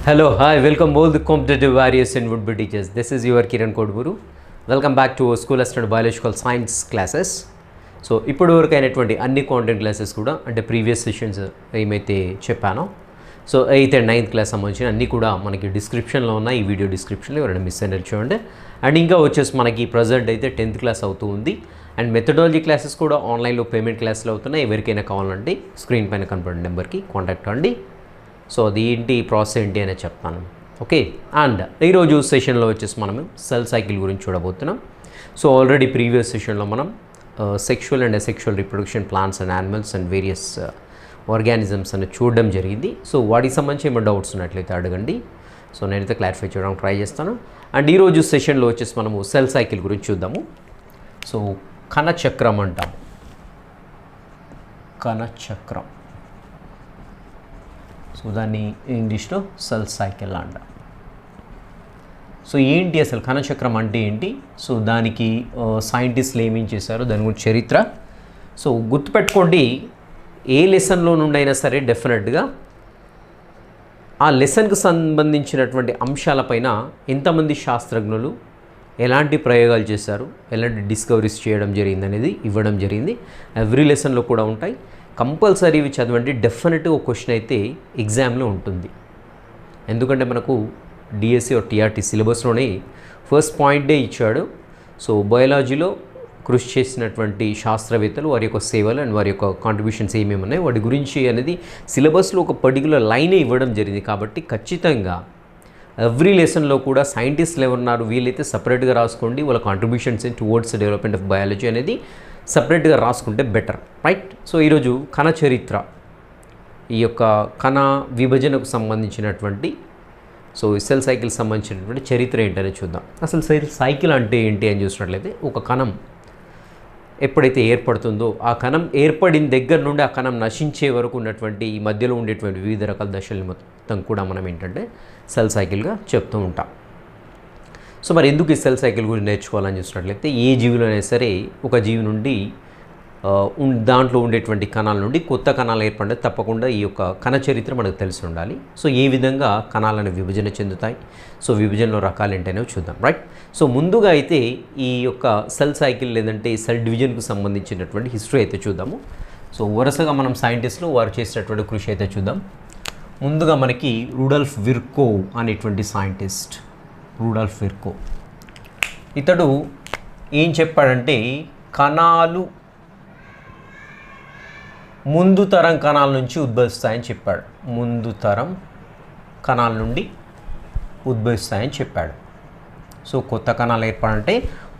Hello, hi, welcome all the competitive warriors and would-be teachers. This is your Kiran Kodburu. Welcome back to our school assistant biological science classes. So ఇప్పుడు వరకు అయినటువంటి అన్ని content classes కూడా అంటే previous sessions ఏమైతే చెప్పానో so 8th and 9th class సంబంధించిన అన్నీ కూడా మనకి డిస్క్రిప్షన్లో ఉన్నాయి. ఈ వీడియో డిస్క్రిప్షన్లో ఎవరైనా మిస్ అయినట్టు చూడండి. అండ్ ఇంకా వచ్చేసి మనకి ప్రజెంట్ అయితే 10th క్లాస్ అవుతూ ఉంది. అండ్ మెథడాలజీ క్లాసెస్ కూడా ఆన్లైన్లో పేమెంట్ క్లాసులు అవుతున్నాయి. ఎవరికైనా కావాలంటే స్క్రీన్ పైన కనపడే నెంబర్కి కాంటాక్ట్ అవ్వండి. సో అది ఏంటి ప్రాసెస్ ఏంటి అనేది చెప్తాను. ఓకే, అండ్ ఈరోజు సెషన్లో వచ్చేసి మనం సెల్ సైకిల్ గురించి చూడబోతున్నాం. సో ఆల్రెడీ ప్రీవియస్ సెషన్లో మనం sexual and asexual reproduction plants and animals and various organisms అని చూడడం జరిగింది. సో వాటికి సంబంధించి ఏమైనా డౌట్స్ ఉన్నట్లయితే అడగండి. సో నేనైతే క్లారిఫై చేయడానికి ట్రై చేస్తాను. అండ్ ఈరోజు సెషన్లో వచ్చేసి మనము సెల్ సైకిల్ గురించి చూద్దాము. సో కణచక్రం అంటాము. కణచక్రం, సో దాన్ని ఇంగ్లీష్లో సెల్ సైకిల్ అంట. సో ఏంటి అసలు కణచక్రం అంటే ఏంటి? సో దానికి సైంటిస్టులు ఏమేం చేశారు, దాని గురించి చరిత్ర. సో గుర్తుపెట్టుకోండి, ఏ లెసన్లో నుండి అయినా సరే డెఫినెట్గా ఆ లెసన్కి సంబంధించినటువంటి అంశాలపైన ఎంతమంది శాస్త్రజ్ఞులు ఎలాంటి ప్రయోగాలు చేశారు, ఎలాంటి డిస్కవరీస్ చేయడం జరిగింది అనేది ఇవ్వడం జరిగింది. ఎవ్రీ లెసన్లో కూడా ఉంటాయి. కంపల్సరీ ఇవి చదవండి. డెఫినెట్గా ఒక క్వశ్చన్ అయితే ఎగ్జామ్లో ఉంటుంది. ఎందుకంటే మనకు డిఎస్సి ఆర్ టీఆర్టీ సిలబస్లోనే ఫస్ట్ పాయింటే ఇచ్చాడు. సో బయాలజీలో కృషి చేసినటువంటి శాస్త్రవేత్తలు, వారి యొక్క సేవలు అండ్ వారి యొక్క కాంట్రిబ్యూషన్స్ ఏమేమి ఉన్నాయి వాటి గురించి అనేది సిలబస్లో ఒక పర్టికులర్ లైనే ఇవ్వడం జరిగింది. కాబట్టి ఖచ్చితంగా ఎవ్రీ లెసన్లో కూడా సైంటిస్టులు ఎవరున్నారు వీళ్ళైతే సపరేట్గా రాసుకోండి. వాళ్ళ contributions in towards development of biology అనేది సపరేట్గా రాసుకుంటే బెటర్, రైట్? సో ఈరోజు కణ చరిత్ర, ఈ యొక్క కణ విభజనకు సంబంధించినటువంటి సో సెల్ సైకిల్ సంబంధించినటువంటి చరిత్ర ఏంటనే చూద్దాం. అసలు సెల్ సైకిల్ అంటే ఏంటి అని చూసినట్లయితే, ఒక కణం ఎప్పుడైతే ఏర్పడుతుందో ఆ కణం ఏర్పడిన దగ్గర నుండి ఆ కణం నశించే వరకు ఉన్నటువంటి ఈ మధ్యలో ఉండేటువంటి వివిధ రకాల దశలు మొత్తం కూడా మనం ఏంటంటే సెల్ సైకిల్గా చెప్తూ ఉంటాం. సో మరి ఎందుకు ఈ సెల్ సైకిల్ గురించి నేర్చుకోవాలని చూసినట్లయితే, ఏ జీవిలో అయినా సరే ఒక జీవి నుండి దాంట్లో ఉండేటువంటి కణాల నుండి కొత్త కణాలు ఏర్పడితే తప్పకుండా ఈ యొక్క కణ చరిత్ర మనకు తెలిసి ఉండాలి. సో ఏ విధంగా కణాలను విభజన చెందుతాయి, సో విభజనలో రకాలు ఏంటనేవి చూద్దాం, రైట్? సో ముందుగా అయితే ఈ యొక్క సెల్ సైకిల్ లేదంటే సెల్ డివిజన్కు సంబంధించినటువంటి హిస్టరీ అయితే చూద్దాము. సో వరుసగా మనం సైంటిస్టులు వారు చేసినటువంటి కృషి అయితే చూద్దాం. ముందుగా మనకి రుడాల్ఫ్ విర్కోవ్ అనేటువంటి సైంటిస్ట్, రుడాల్ఫ్ విర్కోవ్, ఇతడు ఏం చెప్పాడంటే కణాలు ముందు తరం కణాల నుంచి ఉద్భవిస్తాయని చెప్పాడు. ముందు తరం కణాల నుండి ఉద్భవిస్తాయని చెప్పాడు. సో కొత్త కణాలు ఏర్పడంటే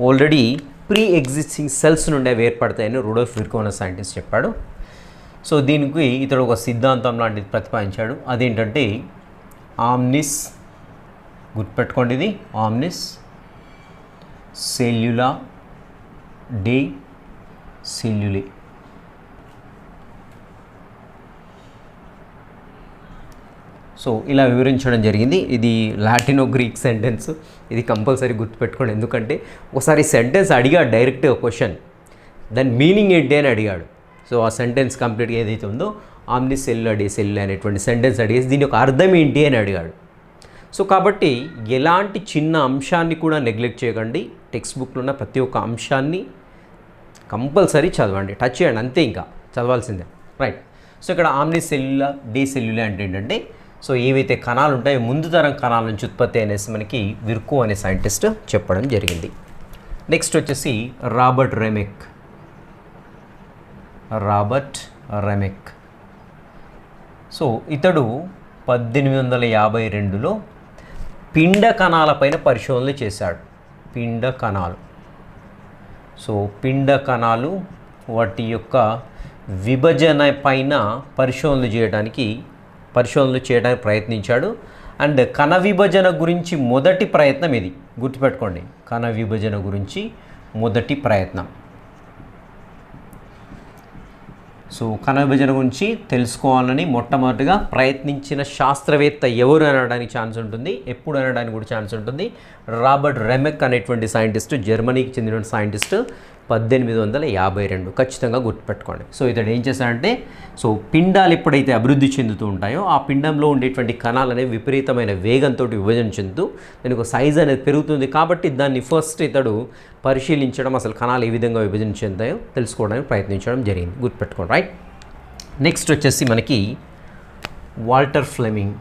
ఆల్రెడీ ప్రీ ఎగ్జిస్టింగ్ సెల్స్ నుండి అవి ఏర్పడతాయని రుడాల్ఫ్ విర్కోవ్ అనే సైంటిస్ట్ చెప్పాడు. సో దీనికి ఇతడు ఒక సిద్ధాంతం లాంటిది ప్రతిపాదించాడు. అదేంటంటే ఆమ్నిస్, గుర్తుపెట్టుకోండి ఇది ఆమ్నిస్ సెల్యులా డే సెల్యులే. సో ఇలా వివరించడం జరిగింది. ఇది లాటినో గ్రీక్ సెంటెన్స్, ఇది కంపల్సరీ గుర్తుపెట్టుకోండి. ఎందుకంటే ఒకసారి సెంటెన్స్ అడిగాడు డైరెక్ట్గా క్వశ్చన్, దాని మీనింగ్ ఏంటి అని అడిగాడు. సో ఆ సెంటెన్స్ కంప్లీట్గా ఏదైతే ఉందో ఆమ్నిస్ సెల్యులా డే సెల్యులే అనేటువంటి సెంటెన్స్ అడిగేసి దీని యొక్క అర్థం ఏంటి అని అడిగాడు. సో కాబట్టి ఎలాంటి చిన్న అంశాన్ని కూడా నెగ్లెక్ట్ చేయకండి. టెక్స్ట్ బుక్లో ఉన్న ప్రతి ఒక్క అంశాన్ని కంపల్సరీ చదవండి, టచ్ చేయండి, అంతే, ఇంకా చదవాల్సిందే, రైట్? సో ఇక్కడ ఆమ్నిస్ సెల్యులా డే సెల్యులే అంటే ఏంటంటే, సో ఏవైతే కణాలు ఉంటాయో ముందు తరం కణాల నుంచి ఉత్పత్తి అనేసి మనకి విర్కోవ్ అనే సైంటిస్ట్ చెప్పడం జరిగింది. నెక్స్ట్ వచ్చేసి రాబర్ట్ రెమెక్. సో ఇతడు 1852లో పిండ కణాలపైన పరిశోధనలు చేశాడు. పిండ కణాలు, సో పిండ కణాలు వాటి యొక్క విభజన పైన పరిశోధనలు చేయడానికి ప్రయత్నించాడు. అండ్ కణ విభజన గురించి మొదటి ప్రయత్నం ఇది, గుర్తుపెట్టుకోండి, కణ విభజన గురించి మొదటి ప్రయత్నం. సో కణ విభజన గురించి తెలుసుకోవాలని మొట్టమొదటిగా ప్రయత్నించిన శాస్త్రవేత్త ఎవరు అనడానికి ఛాన్స్ ఉంటుంది, ఎప్పుడు అనడానికి కూడా ఛాన్స్ ఉంటుంది. రాబర్ట్ రెమెక్ అనేటువంటి సైంటిస్ట్, జర్మనీకి చెందిన సైంటిస్ట్, 1852. ఖచ్చితంగా గుర్తుపెట్టుకోండి. సో ఇతడు ఏం చేశాడంటే, సో పిండాలు ఎప్పుడైతే అభివృద్ధి చెందుతూ ఉంటాయో ఆ పిండంలో ఉండేటువంటి కణాలు అనేవి విపరీతమైన వేగంతో విభజన చెందుతూ దానికి ఒక సైజ్ అనేది పెరుగుతుంది. కాబట్టి దాన్ని ఫస్ట్ ఇతడు పరిశీలించడం, అసలు కణాలు ఏ విధంగా విభజన చెందాయో తెలుసుకోవడానికి ప్రయత్నించడం జరిగింది. గుర్తుపెట్టుకోండి, రైట్. నెక్స్ట్ వచ్చేసి మనకి వాల్టర్ ఫ్లెమింగ్.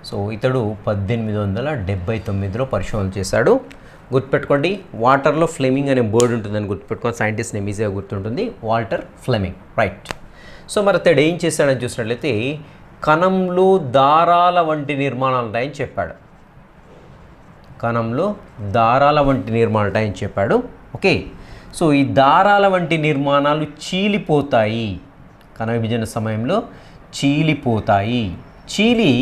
సో ఇతడు 1879లో పరిశోధన చేశాడు. గుర్తుపెట్టుకోండి, వాటర్లో ఫ్లెమింగ్ అనే బోర్డు ఉంటుందని గుర్తుపెట్టుకోండి. సైంటిస్ట్ నేమ్ ఈజీగా గుర్తుంటుంది, వాల్టర్ ఫ్లెమింగ్, రైట్. సో మరి అతడు ఏం చేశాడని చూసినట్లయితే కణంలో దారాల వంటి నిర్మాణాలు ఉంటాయని చెప్పాడు. కణంలో దారాల వంటి నిర్మాణాలు ఉంటాయని చెప్పాడు. ఓకే, సో ఈ దారాల వంటి నిర్మాణాలు చీలిపోతాయి, కణ విభజన సమయంలో చీలిపోతాయి. చీలి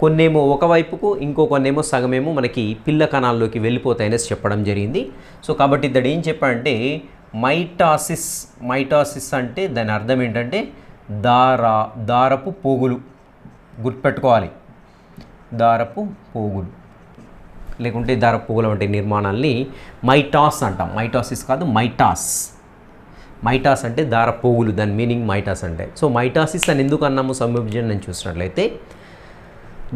కొన్నేమో ఒకవైపుకు, ఇంకో కొన్నేమో సగమేమో మనకి పిల్ల కణాల్లోకి వెళ్ళిపోతాయని చెప్పడం జరిగింది. సో కాబట్టి ఇతడు ఏం చెప్పాడంటే మైటాసిస్ అంటే దాని అర్థం ఏంటంటే దారపు పోగులు. గుర్తుపెట్టుకోవాలి, దారపు పోగులు లేకుంటే దారపు పోగులు వంటి నిర్మాణాలని మైటాస్ అంటాం. మైటాసిస్ కాదు, మైటాస్ అంటే దారపు పోగులు, దాని మీనింగ్ మైటాస్ అంటే. సో మైటాసిస్ అని ఎందుకు అన్నాము సంవిభజన చూసినట్లయితే,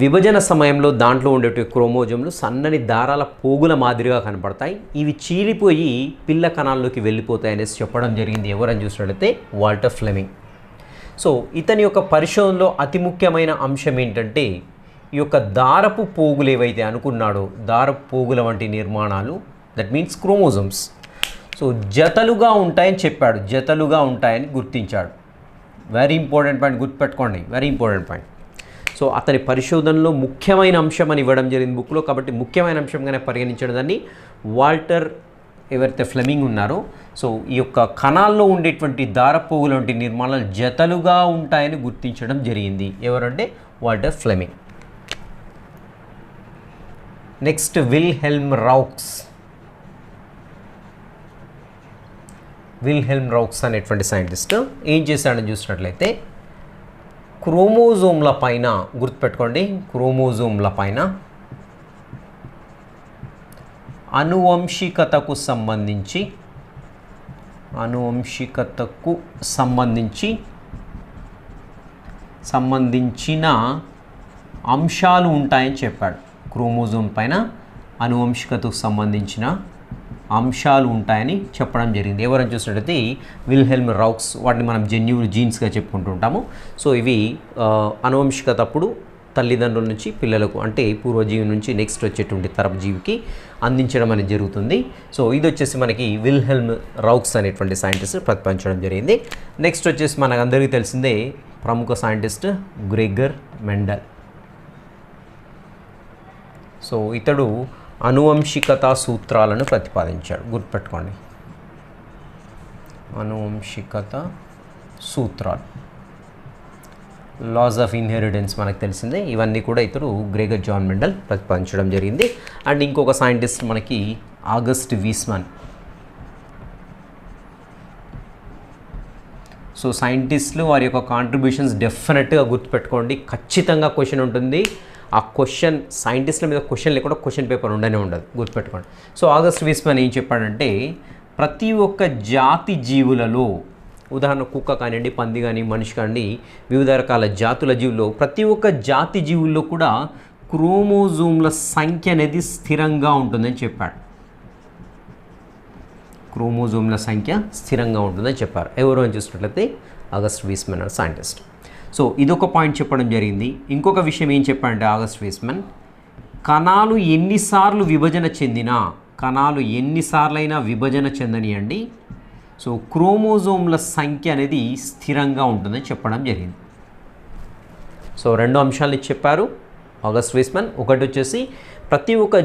విభజన సమయంలో దాంట్లో ఉండేటువంటి క్రోమోజోమ్లు సన్నని దారాల పోగుల మాదిరిగా కనపడతాయి. ఇవి చీలిపోయి పిల్ల కణాల్లోకి వెళ్ళిపోతాయి అనేసి చెప్పడం జరిగింది. ఎవరని చూసినట్లయితే వాల్టర్ ఫ్లెమింగ్. సో ఇతని యొక్క పరిశోధనలో అతి ముఖ్యమైన అంశం ఏంటంటే ఈ యొక్క దారపు పోగులు ఏవైతే అనుకున్నాడో, దారపు పోగుల వంటి నిర్మాణాలు, దట్ మీన్స్ క్రోమోజోమ్స్, సో జతలుగా ఉంటాయని చెప్పాడు, జతలుగా ఉంటాయని గుర్తించాడు. వెరీ ఇంపార్టెంట్ పాయింట్, గుర్తుపెట్టుకోండి, వెరీ ఇంపార్టెంట్ పాయింట్. సో అతని పరిశోధనలో ముఖ్యమైన అంశం అని ఇవ్వడం జరిగింది బుక్లో, కాబట్టి ముఖ్యమైన అంశంగానే పరిగణించడం దాన్ని. వాల్టర్ ఎవరైతే ఫ్లెమింగ్ ఉన్నారో, సో ఈ యొక్క కణాల్లో ఉండేటువంటి దారపోగుల వంటి నిర్మాణాలు జతలుగా ఉంటాయని గుర్తించడం జరిగింది. ఎవరంటే వాల్టర్ ఫ్లెమింగ్. నెక్స్ట్ విల్హెల్మ్ రౌక్స్ అనేటువంటి సైంటిస్ట్ ఏం చేశాడని చూసినట్లయితే క్రోమోజోమ్ల పైన, గుర్తుపెట్టుకోండి, క్రోమోజోమ్ల పైన అనువంశికతకు సంబంధించిన అంశాలు ఉంటాయని చెప్పాడు. క్రోమోజోమ్ పైన అనువంశికతకు సంబంధించిన అంశాలు ఉంటాయని చెప్పడం జరిగింది. ఎవరైనా చూసినట్లయితే విల్హెల్మ్ రౌక్స్. వాటిని మనం జీన్స్గా చెప్పుకుంటుంటాము. సో ఇవి అనువంశికత అప్పుడు తల్లిదండ్రుల నుంచి పిల్లలకు, అంటే పూర్వజీవి నుంచి నెక్స్ట్ వచ్చేటువంటి తరపు జీవికి అందించడం అనేది జరుగుతుంది. సో ఇది వచ్చేసి మనకి విల్హెల్మ్ రౌక్స్ అనేటువంటి సైంటిస్ట్ ప్రతిపాదించడం జరిగింది. నెక్స్ట్ వచ్చేసి మనకు అందరికీ తెలిసిందే ప్రముఖ సైంటిస్ట్ గ్రెగర్ మెండల్. సో ఇతడు అనువంశికత సూత్రాలను ప్రతిపాదించాడు. గుర్తుపెట్టుకోండి, అనువంశికత సూత్రాలు, లాస్ ఆఫ్ ఇన్హెరిటెన్స్ మనకు తెలిసిందే. ఇవన్నీ కూడా ఇతడు గ్రెగర్ జాన్ మెండల్ ప్రతిపాదించడం జరిగింది. అండ్ ఇంకొక సైంటిస్ట్ మనకి ఆగస్ట్ వీస్మన్. సో సైంటిస్టులు వారి యొక్క కాంట్రిబ్యూషన్స్ డెఫినెట్గా గుర్తుపెట్టుకోండి. ఖచ్చితంగా క్వశ్చన్ ఉంటుంది. ఆ క్వశ్చన్ సైంటిస్టుల మీద క్వశ్చన్ లేకుండా క్వశ్చన్ పేపర్ ఉండనే ఉండదు, గుర్తుపెట్టుకోండి. సో ఆగస్ట్ వీస్మన్ ఏం చెప్పాడంటే ప్రతి ఒక్క జాతి జీవులలో, ఉదాహరణ కుక్క కానివ్వండి, పంది కానీ, మనిషి కానివ్వండి, వివిధ రకాల జాతుల జీవుల్లో ప్రతి ఒక్క జాతి జీవుల్లో కూడా క్రోమోజోమ్ల సంఖ్య అనేది స్థిరంగా ఉంటుందని చెప్పాడు. క్రోమోజోమ్ల సంఖ్య స్థిరంగా ఉంటుందని చెప్పారు. ఎవరు అని చూసినట్లయితే ఆగస్ట్ వీస్మన్ అనే సైంటిస్ట్. సో ఇదొక పాయింట్ చెప్పడం జరిగింది. ఇంకొక విషయం ఏం చెప్పాడంటే ఆగస్ట్ వీస్మన్, కణాలు ఎన్నిసార్లు విభజన చెందనియండి, సో క్రోమోజోమ్ల సంఖ్య అనేది స్థిరంగా ఉంటుందని చెప్పడం జరిగింది. సో రెండు అంశాలు చెప్పారు ఆగస్ట్ వీస్మన్. ఒకటి వచ్చేసి ప్రతి ఒక్క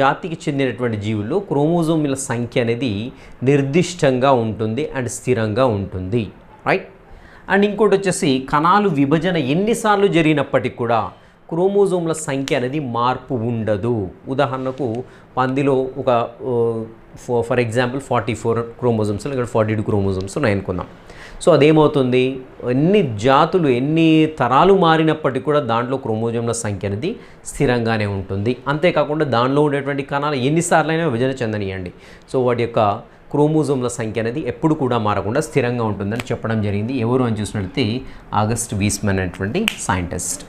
జాతికి చెందినటువంటి జీవుల్లో క్రోమోజోమ్ల సంఖ్య అనేది నిర్దిష్టంగా ఉంటుంది అండ్ స్థిరంగా ఉంటుంది, రైట్. అండ్ ఇంకోటి వచ్చేసి కణాలు విభజన ఎన్నిసార్లు జరిగినప్పటికీ కూడా క్రోమోజోమ్ల సంఖ్య అనేది మార్పు ఉండదు. ఉదాహరణకు పందిలో ఒక ఫర్ ఎగ్జాంపుల్ 44 క్రోమోజోమ్స్ ఇక్కడ 42 క్రోమోజోమ్స్ ఉన్నాయి అనుకుందాం. సో అదేమవుతుంది, ఎన్ని జాతులు ఎన్ని తరాలు మారినప్పటికీ కూడా దాంట్లో క్రోమోజోమ్ల సంఖ్య అనేది స్థిరంగానే ఉంటుంది. అంతేకాకుండా దానిలో ఉండేటువంటి కణాలు ఎన్నిసార్లైనా విభజన చెందనియండి, సో వాటి యొక్క క్రోమోజోమ్ల సంఖ్య అనేది ఎప్పుడు కూడా మారకుండా స్థిరంగా ఉంటుందని చెప్పడం జరిగింది. ఎవరు అని చూసినట్లయితే ఆగస్ట్ వీస్మన్ అనేటువంటి సైంటిస్ట్.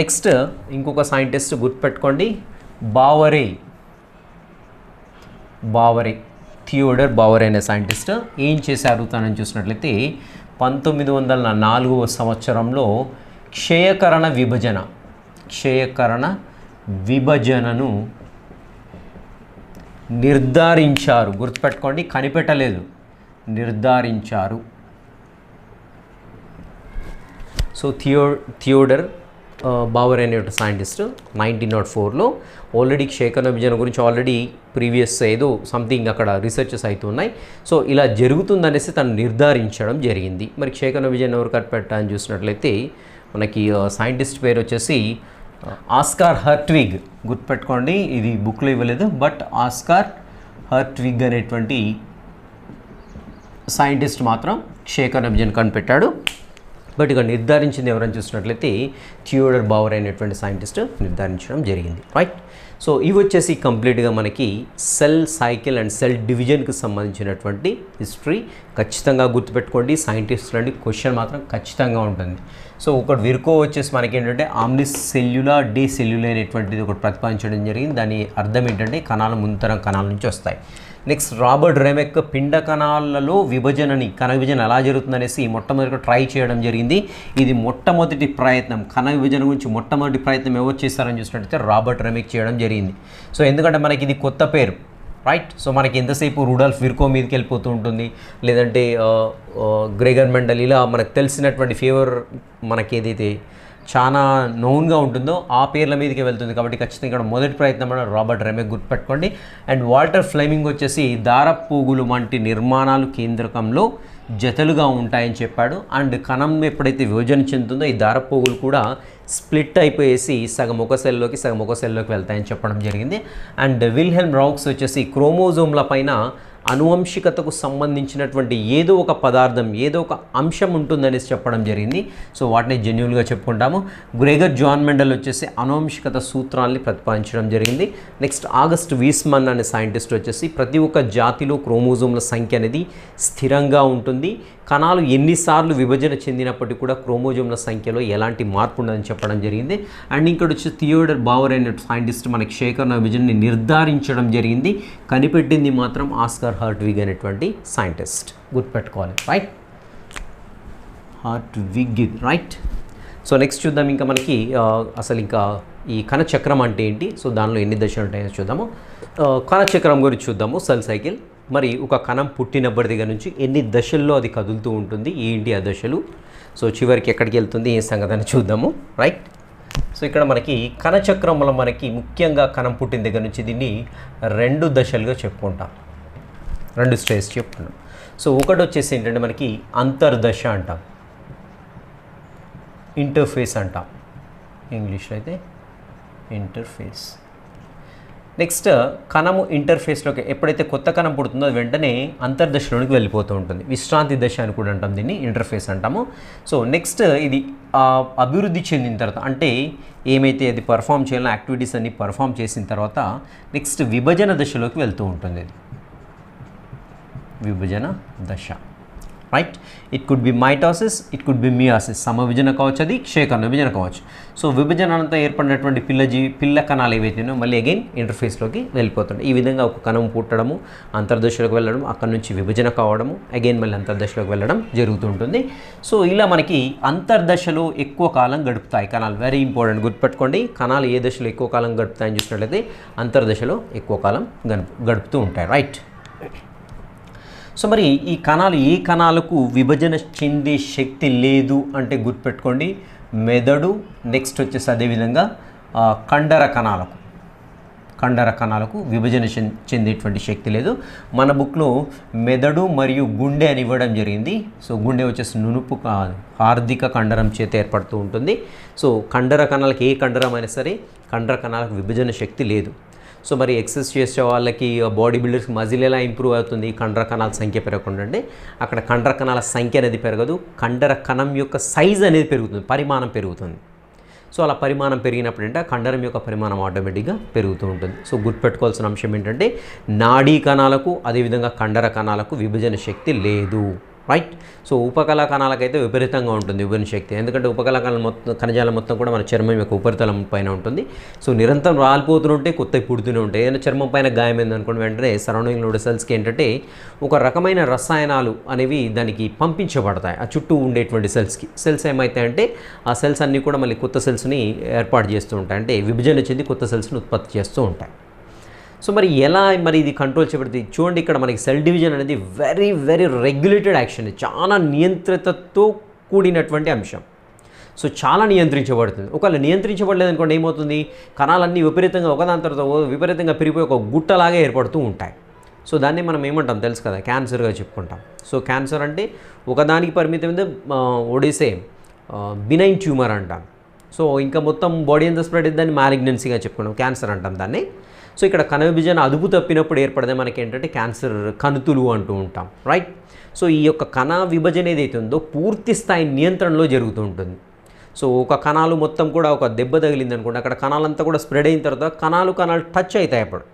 నెక్స్ట్ ఇంకొక సైంటిస్ట్ గుర్తుపెట్టుకోండి, బావరే థియోడర్ బావరే అనే సైంటిస్ట్ ఏం చేశారు తనని చూసినట్లయితే 1904వ సంవత్సరంలో క్షయకరణ విభజనను నిర్ధారించారు. గుర్తుపెట్టుకోండి, కనిపెట్టలేదు, నిర్ధారించారు. సో థియోడర్ బావరే అనే సైంటిస్ట్ 1904లో ఆల్రెడీ క్షయకరణ విభజన గురించి ఆల్రెడీ ప్రీవియస్ ఏదో సంథింగ్ అక్కడ రీసెర్చెస్ అవుతున్నాయి. సో ఇలా జరుగుతుందనేసి తను నిర్ధారించడం జరిగింది. మరి క్షయకరణ విభజన ఎవరు కనిపెట్టాలని చూసినట్లయితే మనకి సైంటిస్ట్ పేరు వచ్చేసి ఆస్కార్ హర్ట్విగ్. గుర్తుపెట్టుకోండి, ఇది బుక్లో ఇవ్వలేదు, బట్ ఆస్కార్ హర్ట్విగ్ అనేటువంటి సైంటిస్ట్ మాత్రం క్షయకరణ విభజన కనిపెట్టాడు. బట్ ఇక నిర్ధారించింది ఎవరని చూసినట్లయితే థియోడర్ బావరే అనేటువంటి సైంటిస్ట్ నిర్ధారించడం జరిగింది. రైట్. సో ఇవి వచ్చేసి కంప్లీట్గా మనకి సెల్ సైకిల్ అండ్ సెల్ డివిజన్కి సంబంధించినటువంటి హిస్టరీ. ఖచ్చితంగా గుర్తుపెట్టుకోండి, సైంటిస్టులు అంటే క్వశ్చన్ మాత్రం ఖచ్చితంగా ఉంటుంది. సో ఒకటి విర్కో వచ్చేసి మనకి ఏంటంటే ఆమ్నిస్ సెల్యులా డి సెల్యులా అనేటువంటిది ఒకటి ప్రతిపాదించడం జరిగింది. దాని అర్థం ఏంటంటే కణాలు ముంతరం కణాల నుంచి వస్తాయి. నెక్స్ట్ రాబర్ట్ రెమెక్ పిండ కణాలలో కణ విభజన ఎలా జరుగుతుందనేసి మొట్టమొదటిగా ట్రై చేయడం జరిగింది. ఇది మొట్టమొదటి ప్రయత్నం, కణ విభజన గురించి మొట్టమొదటి ప్రయత్నం ఎవరు చేస్తారని చూసినట్టయితే రాబర్ట్ రెమెక్ చేయడం జరిగింది. సో ఎందుకంటే మనకి ఇది కొత్త పేరు, రైట్. సో మనకి ఎంతసేపు రుడాల్ఫ్ విర్కో మీదకి వెళ్ళిపోతూ ఉంటుంది, లేదంటే గ్రెగర్ మెండల్, ఇలా మనకు తెలిసినటువంటి ఫేవర్ మనకి ఏదైతే చాలా నోన్గా ఉంటుందో ఆ పేర్ల మీదకి వెళ్తుంది. కాబట్టి ఖచ్చితంగా ఇక్కడ మొదటి ప్రయత్నం రాబర్ట్ రెమెక్, గుర్తుపెట్టుకోండి. అండ్ వాల్టర్ ఫ్లెమింగ్ వచ్చేసి దారపోగులు వంటి నిర్మాణాలు కేంద్రకంలో జతలుగా ఉంటాయని చెప్పాడు. అండ్ కణం ఎప్పుడైతే విభజన చెందుతుందో ఈ దారపోగులు కూడా స్ప్లిట్ అయిపోయేసి సగం ఒక సెల్లోకి సగం ఒక సెల్లోకి వెళ్తాయని చెప్పడం జరిగింది. అండ్ విల్హెల్మ్ రౌక్స్ వచ్చేసి క్రోమోజోమ్ల పైన అనువంశికతకు సంబంధించినటువంటి ఏదో ఒక పదార్థం, ఏదో ఒక అంశం ఉంటుందనేసి చెప్పడం జరిగింది. సో వాటిని జెన్యున్గా చెప్పుకుంటాము. గ్రెగర్ జాన్ మెండల్ వచ్చేసి అనువంశికత సూత్రాల్ని ప్రతిపాదించడం జరిగింది. నెక్స్ట్ ఆగస్ట్ వీస్మన్ అనే సైంటిస్ట్ వచ్చేసి ప్రతి ఒక్క జాతిలో క్రోమోజోమ్ల సంఖ్య అనేది స్థిరంగా ఉంటుంది, కణాలు ఎన్నిసార్లు విభజన చెందినప్పటికీ కూడా క్రోమోజోమ్ల సంఖ్యలో ఎలాంటి మార్పు ఉండదని చెప్పడం జరిగింది. అండ్ ఇక్కడ వచ్చి థియోడర్ బావరే అనే సైంటిస్ట్ మనకి క్షయకరణ విభజనని నిర్ధారించడం జరిగింది. కనిపెట్టింది మాత్రం ఆస్కార్ హర్ట్విగ్ అనేటువంటి సైంటిస్ట్. గుర్తుపెట్టుకోవాలి, రైట్. హార్ట్విగ్, రైట్. సో నెక్స్ట్ చూద్దాం ఇంకా మనకి అసలు ఇంకా ఈ కణచక్రం అంటే ఏంటి, సో దానిలో ఎన్ని దశలు ఉంటాయో చూద్దాము. కణచక్రం గురించి చూద్దాము, సెల్ సైకిల్. మరి ఒక కణం పుట్టినప్పటి దగ్గర నుంచి ఎన్ని దశల్లో అది కదులుతూ ఉంటుంది, ఏంటి ఆ దశలు, సో చివరికి ఎక్కడికి వెళ్తుంది, ఏ సంగతి అని చూద్దాము, రైట్. సో ఇక్కడ మనకి కణచక్రంలో మనకి ముఖ్యంగా కణం పుట్టిన దగ్గర నుంచి దీన్ని 2 దశలుగా చెప్పుకుంటాం, 2 స్టేజ్ చెప్పుకున్నాం. సో ఒకటి వచ్చేసి ఏంటంటే మనకి అంతర్దశ అంటాం, ఇంటర్ఫేస్ అంటాం, ఇంగ్లీష్లో అయితే ఇంటర్ఫేస్. నెక్స్ట్ కణము ఇంటర్ఫేస్లోకి ఎప్పుడైతే కొత్త కణం పుడుతుందో అది వెంటనే అంతర్దశలోనికి వెళ్ళిపోతూ ఉంటుంది. విశ్రాంతి దశ అని కూడా అంటాం, దీన్ని ఇంటర్ఫేస్ అంటాము. సో నెక్స్ట్ ఇది అభివృద్ధి చెందిన తర్వాత, అంటే ఏమైతే అది పర్ఫామ్ చేయాలో యాక్టివిటీస్ అన్ని పర్ఫామ్ చేసిన తర్వాత నెక్స్ట్ విభజన దశలోకి వెళ్తూ ఉంటుంది. ఇది విభజన దశ, right. It could be mitosis, it could be meiosis, సమవిభజన కావచ్చు, అది క్షయకరణ విభజన కావచ్చు. సో విభజన అంతా ఏర్పడినటువంటి పిల్ల కణాలు ఏవైతేనో మళ్ళీ అగైన్ ఇంటర్ఫేస్లోకి వెళ్ళిపోతుంటాయి. ఈ విధంగా ఒక కణం పుట్టడము, అంతర్దశలోకి వెళ్ళడం, అక్కడ నుంచి విభజన కావడము, అగైన్ మళ్ళీ అంతర్దశలోకి వెళ్ళడం జరుగుతుంటుంది. సో ఇలా మనకి అంతర్దశలో ఎక్కువ కాలం గడుపుతాయి కణాలు. వెరీ ఇంపార్టెంట్, గుర్తుపెట్టుకోండి. కణాలు ఏ దశలో ఎక్కువ కాలం గడుపుతాయని చూసినట్లయితే అంతర్దశలో ఎక్కువ కాలం గడుపుతూ ఉంటాయి, రైట్. సో మరి ఈ కణాలు ఏ కణాలకు విభజన చెందే శక్తి లేదు అంటే గుర్తుపెట్టుకోండి, మెదడు, నెక్స్ట్ వచ్చేసి అదేవిధంగా కండర కండర కణాలకు విభజన చెందేటువంటి శక్తి లేదు. మన బుక్లో మెదడు మరియు గుండె అని ఇవ్వడం జరిగింది. సో గుండె వచ్చేసి నునుపు హార్దిక కండరం చేత ఏర్పడుతూ ఉంటుంది. సో కండర కణాలకు ఏ కండరం అయినా సరే కండర కణాలకు విభజన శక్తి లేదు. సో మరి ఎక్సర్సైజ్ చేసే వాళ్ళకి బాడీ బిల్డర్స్కి మజిల్ ఎలా ఇంప్రూవ్ అవుతుంది? కండర కణాల సంఖ్య పెరగకుండా అంటే అక్కడ కండర కణాల సంఖ్య అనేది పెరగదు, కండర కణం యొక్క సైజ్ అనేది పెరుగుతుంది, పరిమాణం పెరుగుతుంది. సో అలా పరిమాణం పెరిగినప్పుడు అంటే ఆ కండరం యొక్క పరిమాణం ఆటోమేటిక్గా పెరుగుతూ ఉంటుంది. సో గుర్తుపెట్టుకోవాల్సిన అంశం ఏంటంటే నాడీ కణాలకు అదేవిధంగా కండర కణాలకు విభజన శక్తి లేదు, రైట్. సో ఉపకళా కణాలకైతే విపరీతంగా ఉంటుంది విభజన శక్తి, ఎందుకంటే ఉపకళా కణాల మొత్తం కణజాలం మొత్తం కూడా మన చర్మం యొక్క ఉపరితలం పైన ఉంటుంది. సో నిరంతరం రాలిపోతుంటే కొత్తవి పుడుతూనే ఉంటాయి. ఏదైనా చర్మం పైన గాయమైంది అనుకోండి, వెంటనే సరౌండింగ్లో ఉండే సెల్స్కి ఏంటంటే ఒక రకమైన రసాయనాలు అనేవి దానికి పంపించబడతాయి ఆ చుట్టూ ఉండేటువంటి సెల్స్కి. సెల్స్ ఏమవుతాయంటే ఆ సెల్స్ అన్నీ కూడా మళ్ళీ కొత్త సెల్స్ని ఏర్పాటు చేస్తూ ఉంటాయి, అంటే విభజన చెంది కొత్త సెల్స్ని ఉత్పత్తి చేస్తూ ఉంటాయి. సో మరి ఎలా మరి ఇది కంట్రోల్ చేయబడుతుంది? చూడండి, ఇక్కడ మనకి సెల్ డివిజన్ అనేది వెరీ వెరీ రెగ్యులేటెడ్ యాక్షన్, చాలా నియంత్రితతో కూడినటువంటి అంశం. సో చాలా నియంత్రించబడుతుంది. ఒకవేళ నియంత్రించబడలేదు అనుకోండి ఏమవుతుంది? కణాలన్నీ విపరీతంగా ఒకదాని తర్వాత విపరీతంగా పెరిగిపోయి ఒక గుట్టలాగా ఏర్పడుతూ ఉంటాయి. సో దాన్ని మనం ఏమంటాం తెలుసు కదా, క్యాన్సర్గా చెప్పుకుంటాం. సో క్యాన్సర్ అంటే ఒకదానికి పరిమితమైన ఒడిసే బినైన్ ట్యూమర్ అంటాం. సో ఇంకా మొత్తం బాడీ అంతా స్ప్రెడ్ అయితే దాన్ని మ్యాలిగ్నెన్సీగా చెప్పుకుంటాం, క్యాన్సర్ అంటాం దాన్ని. సో ఇక్కడ కణ విభజన అదుపు తప్పినప్పుడు ఏర్పడదే మనకి ఏంటంటే క్యాన్సర్ కణుతులు అంటూ ఉంటాం, రైట్. సో ఈ యొక్క కణ విభజన ఏదైతే ఉందో పూర్తి స్థాయి నియంత్రణలో జరుగుతూ ఉంటుంది. సో ఒక కణాలు మొత్తం కూడా ఒక దెబ్బ తగిలింది అనుకోండి, అక్కడ కణాలంతా కూడా స్ప్రెడ్ అయిన తర్వాత కణాలు టచ్ అవుతాయి అప్పుడు.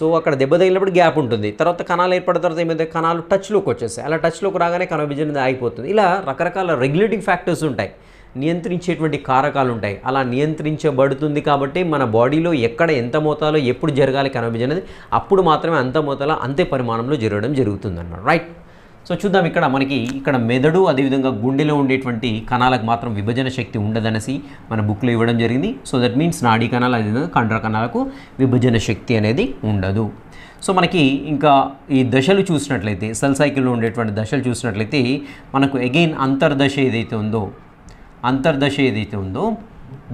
సో అక్కడ దెబ్బ తగిలినప్పుడు గ్యాప్ ఉంటుంది, తర్వాత కణాలు ఏర్పడిన తర్వాత ఏమైతే కణాలు టచ్లోకి వచ్చేస్తాయి. అలా టచ్లోకి రాగానే కణ విభజన ఆగిపోతుంది. ఇలా రకరకాల రెగ్యులేటింగ్ ఫ్యాక్టర్స్ ఉంటాయి, నియంత్రించేటువంటి కారకాలు ఉంటాయి. అలా నియంత్రించబడుతుంది కాబట్టి మన బాడీలో ఎక్కడ ఎంత మోతాలో ఎప్పుడు జరగాలి కణ విభజన అనేది అప్పుడు మాత్రమే అంత మోతాలో అంతే పరిమాణంలో జరగడం జరుగుతుంది అన్నమాట, రైట్. సో చూద్దాం, ఇక్కడ మనకి ఇక్కడ మెదడు అదేవిధంగా గుండెలో ఉండేటువంటి కణాలకు మాత్రం విభజన శక్తి ఉండదనేసి మన బుక్లో ఇవ్వడం జరిగింది. సో దట్ మీన్స్ నాడీ కణాలు అదేవిధంగా కండర కణాలకు విభజన శక్తి అనేది ఉండదు. సో మనకి ఇంకా ఈ దశలు చూసినట్లయితే సెల్ సైకిల్లో ఉండేటువంటి దశలు చూసినట్లయితే మనకు అగైన్ అంతర్దశ ఏదైతే ఉందో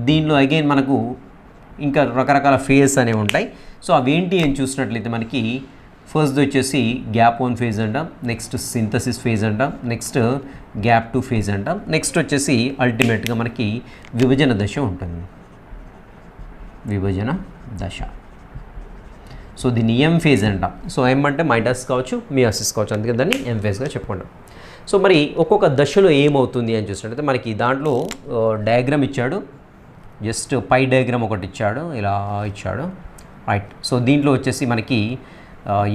దీనిలో అగైన్ మనకు ఇంకా రకరకాల ఫేజ్ అనేవి ఉంటాయి. సో అవేంటి అని చూసినట్లయితే మనకి ఫస్ట్ వచ్చేసి గ్యాప్ 1 ఫేజ్ అంటాం, నెక్స్ట్ సింథసిస్ ఫేజ్ అంటాం, నెక్స్ట్ గ్యాప్ 2 ఫేజ్ అంటాం, నెక్స్ట్ వచ్చేసి అల్టిమేట్గా మనకి విభజన దశ ఉంటుంది, విభజన దశ. సో దీన్ని ఎం ఫేజ్ అంటాం. సో ఎం అంటే మైటాసిస్ కావచ్చు, మియోసిస్ కావచ్చు, అందుకే దాన్ని ఎం ఫేజ్గా చెప్పుకుంటాం. సో మరి ఒక్కొక్క దశలో ఏమవుతుంది అని చూసినట్లయితే మనకి దాంట్లో డయాగ్రామ్ ఇచ్చాడు, జస్ట్ పై డయాగ్రామ్ ఒకటి ఇచ్చాడు, ఇలా ఇచ్చాడు, రైట్. సో దీంట్లో వచ్చేసి మనకి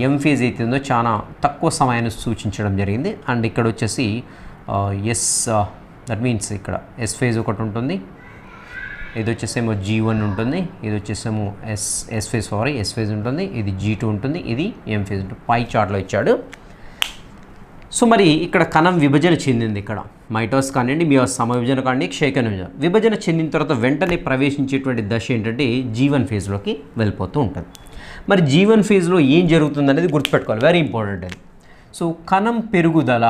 ఎం ఫేజ్ అయితే ఉందో చాలా తక్కువ సమయాన్ని సూచించడం జరిగింది. అండ్ ఇక్కడ వచ్చేసి ఎస్ దట్ మీన్స్ ఇక్కడ ఎస్ ఫేజ్ ఒకటి ఉంటుంది, ఇది వచ్చేసేమో G1 ఉంటుంది, ఇది వచ్చేసేమో ఎస్ ఫేజ్ ఉంటుంది, ఇది G2 ఉంటుంది, ఇది ఎం ఫేజ్ ఉంటుంది, పై చార్ట్లో ఇచ్చాడు. సో మరి ఇక్కడ కణం విభజన చెందింది, ఇక్కడ మైటోస్ కానివ్వండి, మియోసిస్ సమవిభజన కానివ్వండి, క్షయకణ విభజన చెందిన తర్వాత వెంటనే ప్రవేశించేటువంటి దశ ఏంటంటే G1 ఫేజ్లోకి వెళ్ళిపోతూ ఉంటుంది. మరి G1 ఫేజ్లో ఏం జరుగుతుంది అనేది గుర్తుపెట్టుకోవాలి, వెరీ ఇంపార్టెంట్ అది. సో కణం పెరుగుదల,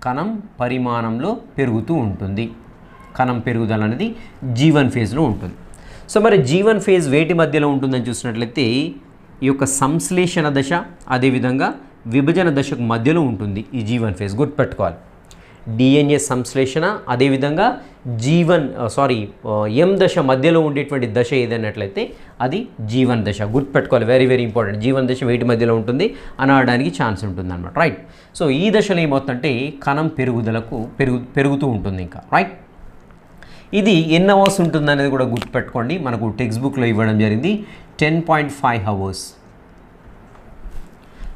కణం పరిమాణంలో పెరుగుతూ ఉంటుంది, కణం పెరుగుదల అనేది G1 ఫేజ్లో ఉంటుంది. సో మరి G1 ఫేజ్ వేటి మధ్యలో ఉంటుందని చూసినట్లయితే ఈ యొక్క సంశ్లేషణ దశ అదేవిధంగా విభజన దశకు మధ్యలో ఉంటుంది ఈ G1 ఫేజ్, గుర్తుపెట్టుకోవాలి. DNA సంశ్లేషణ అదేవిధంగా ఎం దశ మధ్యలో ఉండేటువంటి దశ ఏదన్నట్లయితే అది G1 దశ, గుర్తుపెట్టుకోవాలి, వెరీ వెరీ ఇంపార్టెంట్. G1 దశ వేటి మధ్యలో ఉంటుంది అనడానికి ఛాన్స్ ఉంటుంది అనమాట, రైట్. సో ఈ దశలో ఏమవుతుందంటే కణం పెరుగుతూ ఉంటుంది ఇంకా, రైట్. ఇది ఎన్ని అవర్స్ ఉంటుంది అనేది కూడా గుర్తుపెట్టుకోండి, మనకు టెక్స్ట్ బుక్లో ఇవ్వడం జరిగింది 10.5 అవర్స్.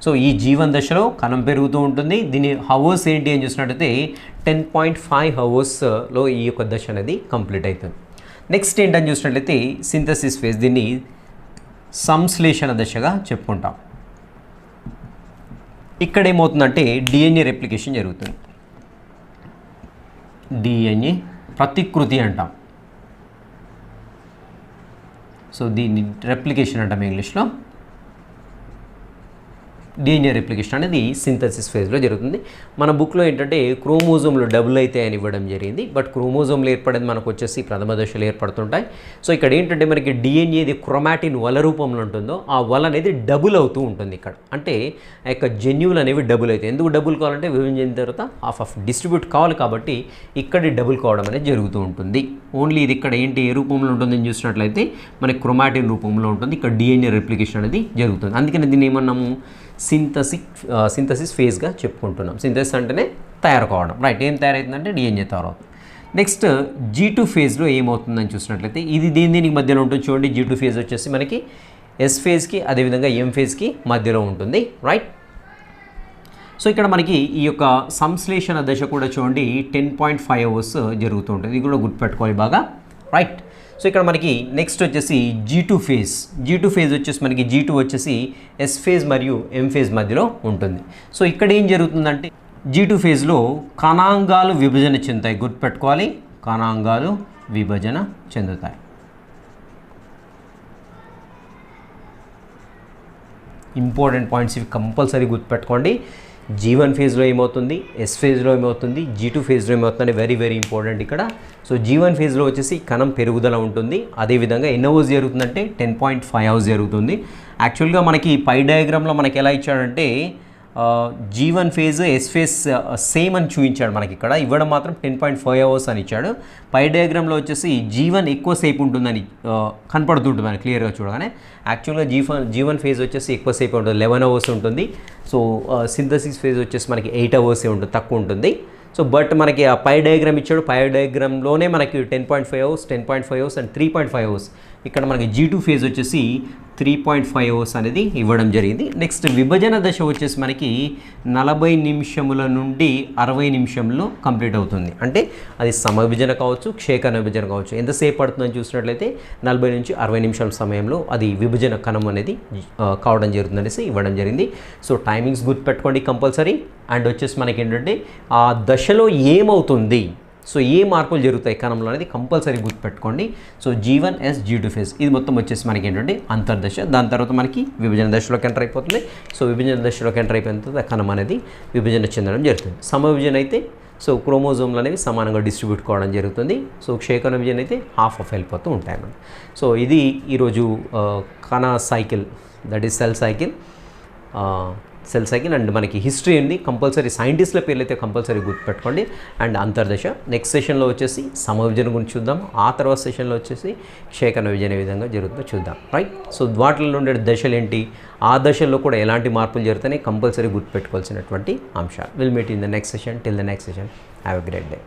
సో ఈ G1 దశలో కణం పెరుగుతూ ఉంటుంది, దీని హవర్స్ ఏంటి అని చూసినట్టయితే 10.5 అవర్స్లో ఈ యొక్క దశ అనేది కంప్లీట్ అవుతుంది. నెక్స్ట్ ఏంటని చూసినట్లయితే సింథసిస్ ఫేజ్, దీన్ని సంశ్లేషణ దశగా చెప్పుకుంటాం. ఇక్కడ ఏమవుతుందంటే DNA రెప్లికేషన్ జరుగుతుంది, DNA ప్రతికృతి అంటాం. సో దీన్ని రెప్లికేషన్ అంటాం ఇంగ్లీష్లో. డిఎన్ఏ రెప్లికేషన్ అనేది సింథసిస్ ఫేజ్లో జరుగుతుంది. మన బుక్లో ఏంటంటే క్రోమోజోమ్లు డబుల్ అయితే అని ఇవ్వడం జరిగింది, బట్ క్రోమోజోమ్లు ఏర్పడేది మనకు వచ్చేసి ప్రథమ దశలు ఏర్పడుతుంటాయి. సో ఇక్కడ ఏంటంటే మనకి డిఎన్ఏది క్రోమాటిన్ వల రూపంలో ఉంటుందో ఆ వల అనేది డబుల్ అవుతూ ఉంటుంది ఇక్కడ. అంటే ఆ యొక్క జన్యువులు అనేవి డబుల్ అవుతాయి. ఎందుకు డబుల్ కావాలంటే విభజించిన తర్వాత హాఫ్ డిస్ట్రిబ్యూట్ కావాలి కాబట్టి ఇక్కడ డబుల్ కావడం అనేది జరుగుతూ ఉంటుంది. ఓన్లీ ఇది ఇక్కడ ఏంటి ఏ రూపంలో ఉంటుందని చూసినట్లయితే మనకి క్రోమాటిన్ రూపంలో ఉంటుంది. ఇక్కడ డిఎన్ఏ రెప్లికేషన్ అనేది జరుగుతుంది. అందుకని దీన్ని ఏమన్నాము సింథసిస్ ఫేజ్గా చెప్పుకుంటున్నాం. సింథసిస్ అంటేనే తయారు కావడం, రైట్. ఏం తయారవుతుందంటే డిఎన్ఏ తయారవుతుంది. నెక్స్ట్ G2 ఫేజ్లో ఏమవుతుందని చూసినట్లయితే ఇది దీనికి మధ్యలో ఉంటుంది. చూడండి G2 ఫేజ్ వచ్చేసి మనకి S ఫేజ్కి అదేవిధంగా M ఫేజ్కి మధ్యలో ఉంటుంది, రైట్. సో ఇక్కడ మనకి ఈ యొక్క సంశ్లేషణ దశ కూడా చూడండి 10.5 అవర్స్ జరుగుతూ ఉంటుంది. ఇది కూడా గుర్తుపెట్టుకోవాలి బాగా, రైట్. సో ఇక్కడ మనకి నెక్స్ట్ వచ్చేసి G2 ఫేజ్ వచ్చేసి మనకి G2 వచ్చేసి S ఫేజ్ మరియు M ఫేజ్ మధ్యలో ఉంటుంది. సో ఇక్కడ ఏం జరుగుతుందంటే G2 ఫేజ్లో కణాంగాలు విభజన చెందుతాయి. గుర్తుపెట్టుకోవాలి, కణాంగాలు విభజన చెందుతాయి. ఇంపార్టెంట్ పాయింట్స్ ఇవి కంపల్సరీ గుర్తుపెట్టుకోండి. G1 ఫేజ్లో ఏమవుతుంది, S ఫేజ్లో ఏమవుతుంది, G2 ఫేజ్లో ఏమవుతుంది, వెరీ వెరీ ఇంపార్టెంట్ ఇక్కడ. సో G1 ఫేజ్లో వచ్చేసి కణం పెరుగుదల ఉంటుంది. అదేవిధంగా ఎన్ని అవర్స్ జరుగుతుందంటే 10.5 అవర్స్ జరుగుతుంది. యాక్చువల్గా మనకి పై డయాగ్రామ్లో మనకి ఎలా ఇచ్చాడంటే G1 phase S phase same అని చూపించాడు. మనకి ఇక్కడ ఇవ్వడం మాత్రం 10.5 అవర్స్ అని ఇచ్చాడు. పై డయాగ్రామ్లో వచ్చేసి G1 ఎక్కువసేపు ఉంటుందని కనపడుతుంటుంది మనకి క్లియర్గా చూడగానే. యాక్చువల్గా G1 ఫేజ్ వచ్చేసి ఎక్కువసేపు ఉంటుంది, 11 అవర్స్ ఉంటుంది. సో సింథసిస్ ఫేజ్ వచ్చేసి మనకి 8 అవర్సే ఉంటుంది, తక్కువ ఉంటుంది. సో బట్ మనకి ఆ పై డయాగ్రామ్ ఇచ్చాడు. పై డయాగ్రామ్లోనే మనకి 10.5 అవర్స్, 10.5 అవర్స్ అండ్ 3.5 అవర్స్. ఇక్కడ మనకి G2 ఫేజ్ వచ్చేసి 3.5 అవర్స్ అనేది ఇవ్వడం జరిగింది. నెక్స్ట్ విభజన దశ వచ్చేసి మనకి 40 నిమిషముల నుండి 60 నిమిషంలో కంప్లీట్ అవుతుంది. అంటే అది సమవిభజన కావచ్చు, క్షేకణ విభజన కావచ్చు. ఎంతసేపు పడుతుందని చూసినట్లయితే 40 నుంచి 60 నిమిషాల సమయంలో అది విభజన కణం అనేది కావడం జరుగుతుంది అనేసి ఇవ్వడం జరిగింది. సో టైమింగ్స్ గుర్తుపెట్టుకోండి కంపల్సరీ. అండ్ వచ్చేసి మనకి ఏంటంటే ఆ దశలో ఏమవుతుంది, సో ఏ మార్పులు జరుగుతాయి కణంలో అనేది కంపల్సరీ గుర్తుపెట్టుకోండి. So G1, S, G2 phase ఇది మొత్తం వచ్చేసి మనకి ఏంటంటే అంతర్దశ. దాని తర్వాత మనకి విభజన దశలోకి ఎంటర్ అయిపోతుంది. సో విభజన దశలోకి ఎంటర్ అయిపోయిన తర్వాత కణం అనేది విభజన చెందడం జరుగుతుంది. సమవిభజన అయితే సో క్రోమోజోమ్లు అనేవి సమానంగా డిస్ట్రిబ్యూట్ కావడం జరుగుతుంది. సో క్షేకణ విభజన అయితే హాఫ్ వెళ్ళిపోతూ ఉంటాయి అన్నమాట. సో ఇది ఈరోజు కణ cycle, that is cell cycle and మనకి హిస్టరీ ఉంది. కంపల్సరీ సైంటిస్ట్ల పేర్లు అయితే కంపల్సరీ గుర్తుపెట్టుకోండి. అండ్ అంతర్దశ నెక్స్ట్ సెషన్లో వచ్చేసి సమవిభజన గురించి చూద్దాం. ఆ తర్వాత సెషన్లో వచ్చేసి క్షేకణ విభజన ఏ విధంగా జరుగుతుందో చూద్దాం, రైట్. సో వాటిలో ఉండే దశలు ఏంటి, ఆ దశల్లో కూడా ఎలాంటి మార్పులు జరుగుతాయని కంపల్సరీ గుర్తుపెట్టుకోవాల్సినటువంటి అంశాలు. Will meet in the next session. Till the next session, have a great day.